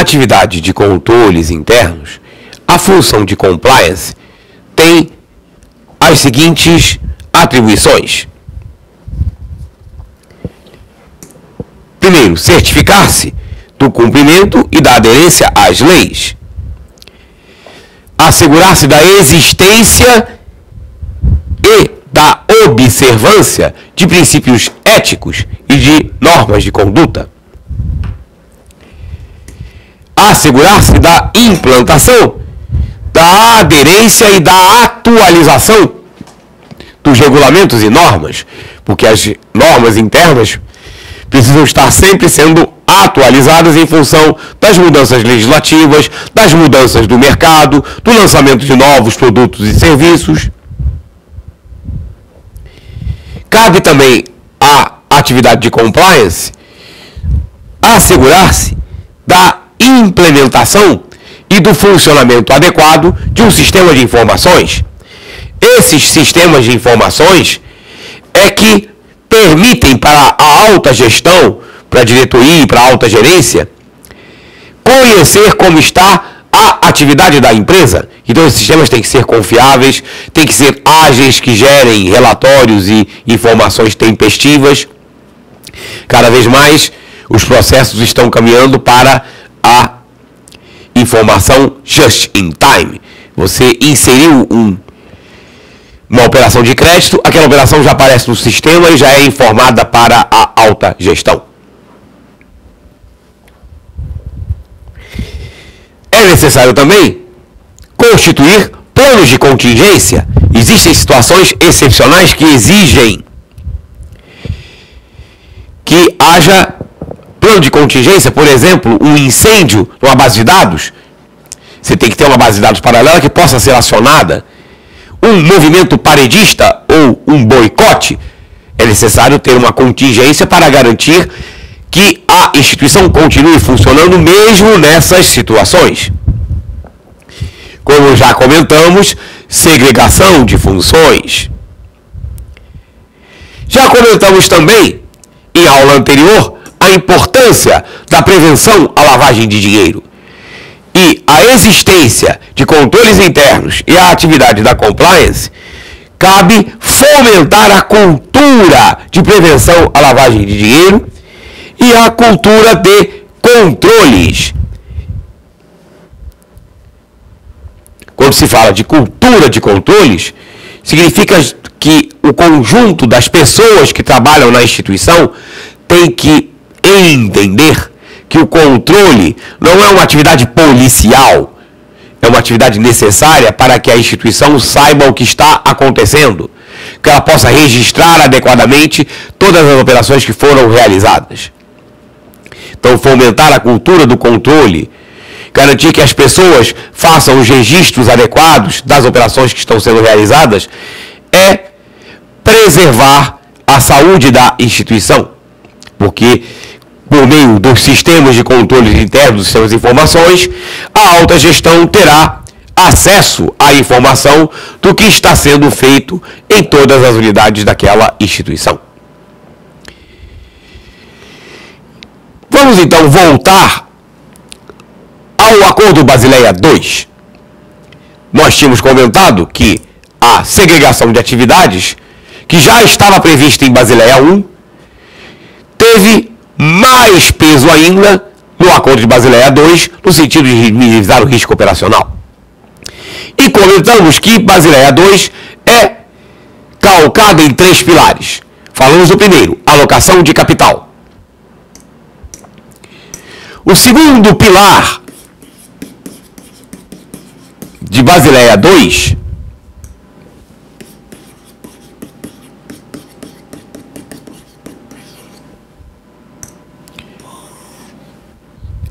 atividade de controles internos, a função de compliance tem as seguintes atribuições. Primeiro, certificar-se do cumprimento e da aderência às leis. Assegurar-se da existência e da observância de princípios éticos e de normas de conduta. Assegurar-se da implantação, da aderência e da atualização dos regulamentos e normas, porque as normas internas precisam estar sempre sendo atualizadas em função das mudanças legislativas, das mudanças do mercado, do lançamento de novos produtos e serviços. Cabe também à atividade de compliance assegurar-se da implementação e do funcionamento adequado de um sistema de informações. Esses sistemas de informações é que permitem para a alta gestão, para a diretoria e para a alta gerência, conhecer como está a atividade da empresa. Então, esses sistemas têm que ser confiáveis, têm que ser ágeis, que gerem relatórios e informações tempestivas. Cada vez mais, os processos estão caminhando para a informação just in time. Você inseriu uma operação de crédito, aquela operação já aparece no sistema e já é informada para a alta gestão. É necessário também constituir planos de contingência. Existem situações excepcionais que exigem que haja plano de contingência, por exemplo, um incêndio numa base de dados. Você tem que ter uma base de dados paralela que possa ser acionada. Um movimento paredista ou um boicote, é necessário ter uma contingência para garantir que a instituição continue funcionando mesmo nessas situações. Como já comentamos, segregação de funções. Já comentamos também, em aula anterior, a importância da prevenção à lavagem de dinheiro. E a existência de controles internos e a atividade da compliance, cabe fomentar a cultura de prevenção à lavagem de dinheiro e a cultura de controles. Quando se fala de cultura de controles, significa que o conjunto das pessoas que trabalham na instituição tem que entender que o controle não é uma atividade policial, é uma atividade necessária para que a instituição saiba o que está acontecendo, que ela possa registrar adequadamente todas as operações que foram realizadas. Então, fomentar a cultura do controle, garantir que as pessoas façam os registros adequados das operações que estão sendo realizadas, é preservar a saúde da instituição, porque por meio dos sistemas de controle internos, dos sistemas de informações, a alta gestão terá acesso à informação do que está sendo feito em todas as unidades daquela instituição. Vamos então voltar ao Acordo Basileia II. Nós tínhamos comentado que a segregação de atividades, que já estava prevista em Basileia I, teve mais peso ainda no Acordo de Basileia II, no sentido de minimizar o risco operacional. E comentamos que Basileia II é calcada em 3 pilares. Falamos do primeiro, alocação de capital. O segundo pilar de Basileia II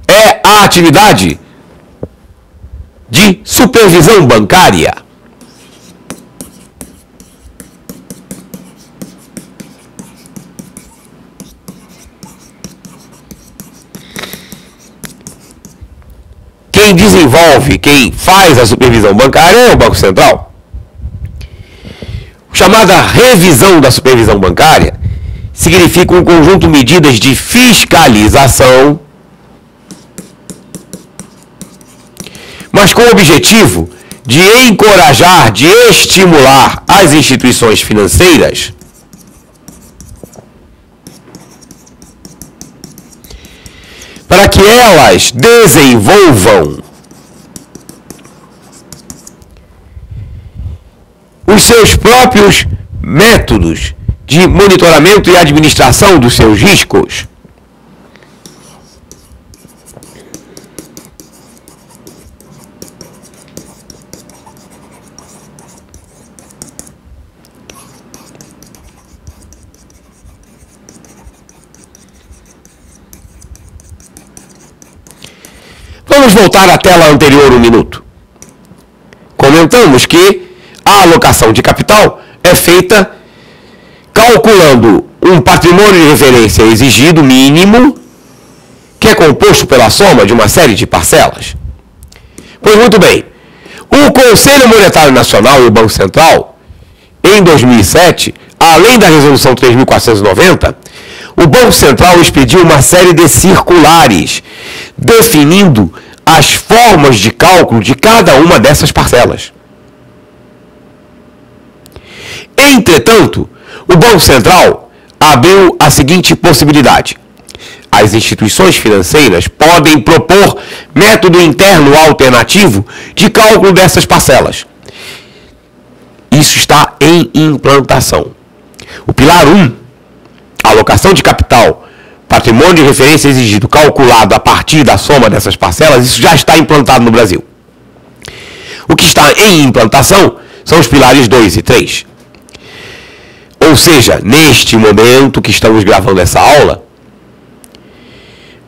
é a atividade de supervisão bancária. Quem desenvolve, quem faz a supervisão bancária é o Banco Central. Chamada revisão da supervisão bancária significa um conjunto de medidas de fiscalização mas com o objetivo de encorajar, de estimular as instituições financeiras para que elas desenvolvam os seus próprios métodos de monitoramento e administração dos seus riscos. Vamos voltar à tela anterior um minuto. Comentamos que a alocação de capital é feita calculando um patrimônio de referência exigido mínimo, que é composto pela soma de uma série de parcelas. Pois muito bem, o Conselho Monetário Nacional e o Banco Central, em 2007, além da Resolução 3.490, o Banco Central expediu uma série de circulares definindo as formas de cálculo de cada uma dessas parcelas. Entretanto, o Banco Central abriu a seguinte possibilidade: as instituições financeiras podem propor método interno alternativo de cálculo dessas parcelas. Isso está em implantação. O pilar 1, alocação de capital, patrimônio de referência exigido calculado a partir da soma dessas parcelas, isso já está implantado no Brasil. O que está em implantação são os pilares 2 e 3. Ou seja, neste momento que estamos gravando essa aula,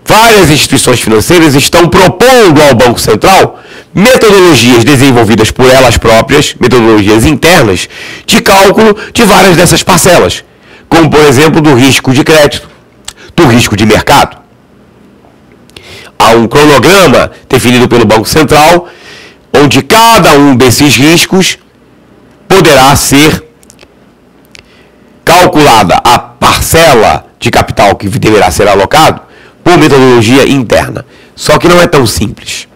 várias instituições financeiras estão propondo ao Banco Central metodologias desenvolvidas por elas próprias, metodologias internas, de cálculo de várias dessas parcelas, como, por exemplo, do risco de crédito, do risco de mercado. Há um cronograma definido pelo Banco Central, onde cada um desses riscos poderá ser calculada a parcela de capital que deverá ser alocado por metodologia interna. Só que não é tão simples.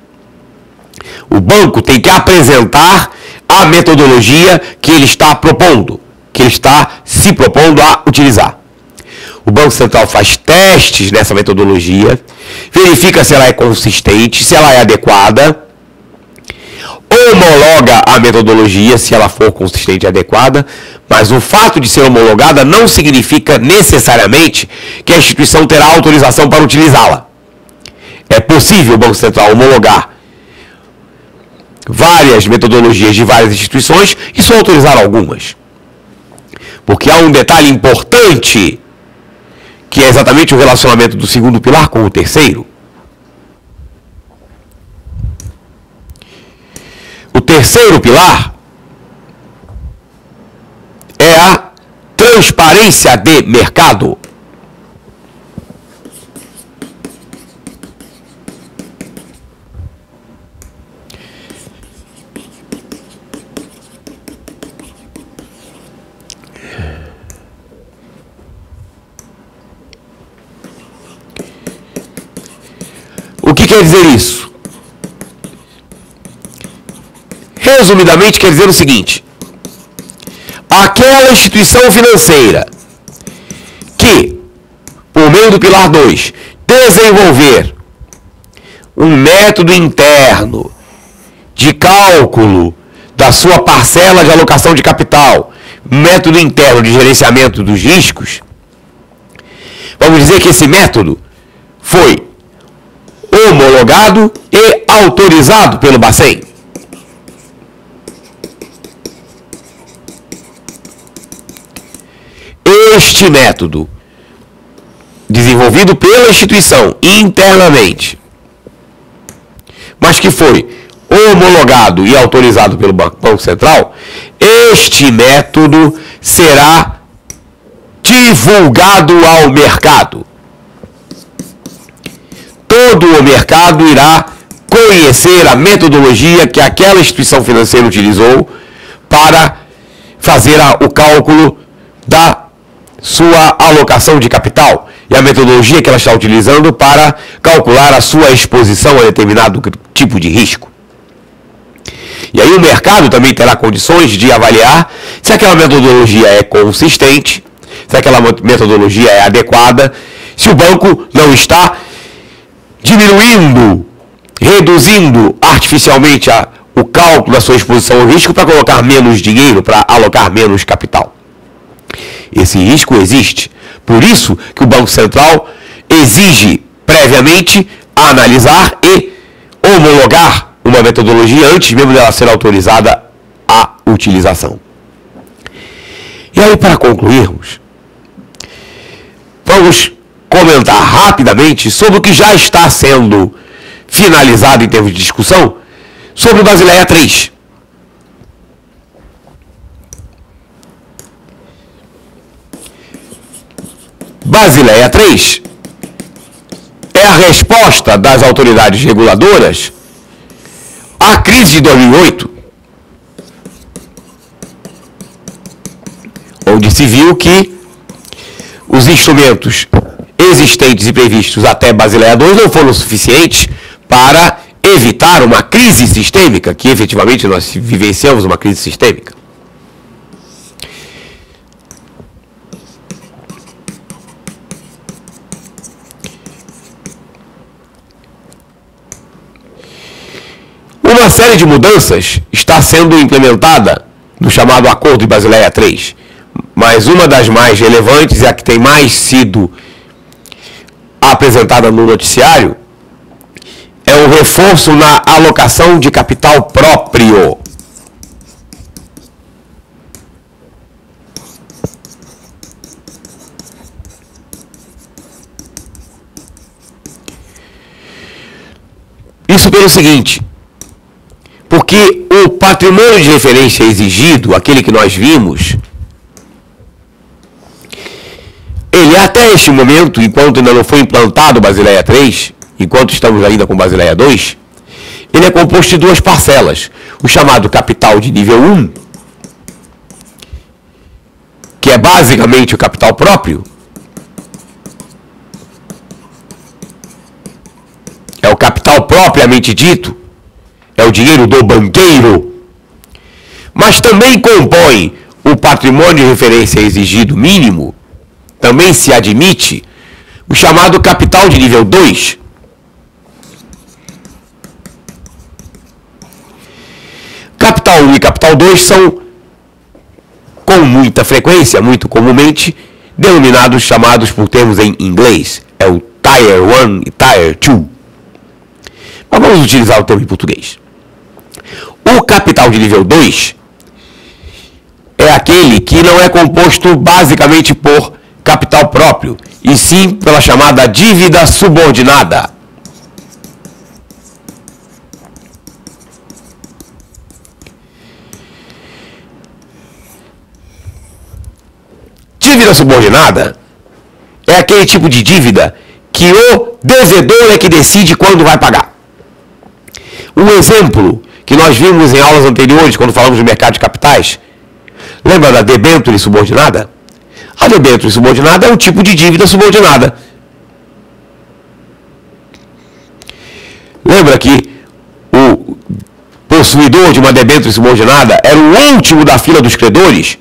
O banco tem que apresentar a metodologia que ele está propondo, que ele está se propondo a utilizar. O Banco Central faz testes nessa metodologia, verifica se ela é consistente, se ela é adequada, homologa a metodologia se ela for consistente e adequada, mas o fato de ser homologada não significa necessariamente que a instituição terá autorização para utilizá-la. É possível o Banco Central homologar várias metodologias de várias instituições e só autorizar algumas. Porque há um detalhe importante, que é exatamente o relacionamento do segundo pilar com o terceiro. O terceiro pilar é a transparência de mercado. O que quer dizer isso? Resumidamente, quer dizer o seguinte: aquela instituição financeira que, por meio do pilar 2, desenvolver um método interno de cálculo da sua parcela de alocação de capital, método interno de gerenciamento dos riscos, vamos dizer que esse método foi homologado e autorizado pelo Bacen. Este método, desenvolvido pela instituição internamente, mas que foi homologado e autorizado pelo Banco Central, este método será divulgado ao mercado. Todo o mercado irá conhecer a metodologia que aquela instituição financeira utilizou para fazer o cálculo da sua alocação de capital e a metodologia que ela está utilizando para calcular a sua exposição a determinado tipo de risco. E aí o mercado também terá condições de avaliar se aquela metodologia é consistente, se aquela metodologia é adequada, se o banco não está diminuindo, reduzindo artificialmente o cálculo da sua exposição ao risco para colocar menos dinheiro, para alocar menos capital. Esse risco existe. Por isso que o Banco Central exige previamente analisar e homologar uma metodologia antes mesmo dela ser autorizada à utilização. E aí, para concluirmos, vamos comentar rapidamente sobre o que já está sendo finalizado em termos de discussão sobre o Basileia III. Basileia III é a resposta das autoridades reguladoras à crise de 2008, onde se viu que os instrumentos existentes e previstos até Basileia II não foram suficientes para evitar uma crise sistêmica, que efetivamente nós vivenciamos uma crise sistêmica. Uma série de mudanças está sendo implementada no chamado Acordo de Basileia III, mas uma das mais relevantes e a que tem mais sido apresentada no noticiário é o reforço na alocação de capital próprio. Isso pelo seguinte, porque o patrimônio de referência exigido, aquele que nós vimos, ele até este momento, enquanto ainda não foi implantado o Basileia III, enquanto estamos ainda com Basileia II, ele é composto de duas parcelas. O chamado capital de nível 1, que é basicamente o capital próprio, é o capital propriamente dito, é o dinheiro do banqueiro, mas também compõe o patrimônio de referência exigido mínimo, também se admite o chamado capital de nível 2. Capital 1 e capital 2 são, com muita frequência, muito comumente, denominados, chamados por termos em inglês. É o Tier 1 e Tier 2. Mas vamos utilizar o termo em português. O capital de nível 2 é aquele que não é composto basicamente por capital próprio, e sim pela chamada dívida subordinada. Dívida subordinada é aquele tipo de dívida que o devedor é que decide quando vai pagar. Um exemplo que nós vimos em aulas anteriores, quando falamos do mercado de capitais, lembra da debênture subordinada? A debênture subordinada é um tipo de dívida subordinada. Lembra que o possuidor de uma debênture subordinada era o último da fila dos credores?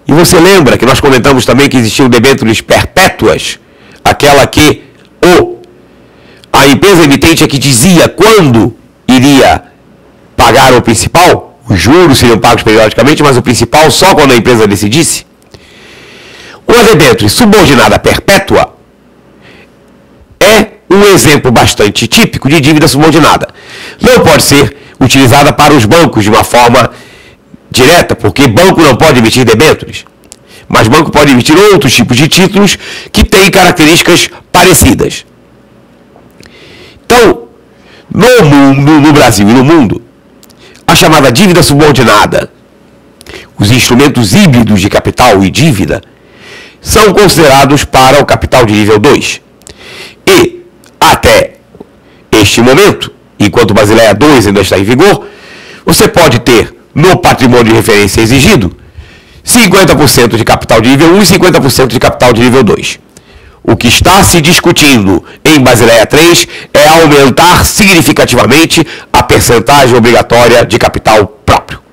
E você lembra que nós comentamos também que existiam debêntures perpétuas, aquela que a empresa emitente é que dizia quando iria pagar o principal, os juros seriam pagos periodicamente, mas o principal só quando a empresa decidisse? Uma debênture subordinada perpétua é um exemplo bastante típico de dívida subordinada. Não pode ser utilizada para os bancos de uma forma direta, porque banco não pode emitir debêntures, mas banco pode emitir outros tipos de títulos que têm características parecidas. Então, no Brasil e no mundo, a chamada dívida subordinada, os instrumentos híbridos de capital e dívida, são considerados para o capital de nível 2. E, até este momento, enquanto Basileia II ainda está em vigor, você pode ter no patrimônio de referência exigido 50% de capital de nível 1 e 50% de capital de nível 2. O que está se discutindo em Basileia III é aumentar significativamente a percentagem obrigatória de capital próprio.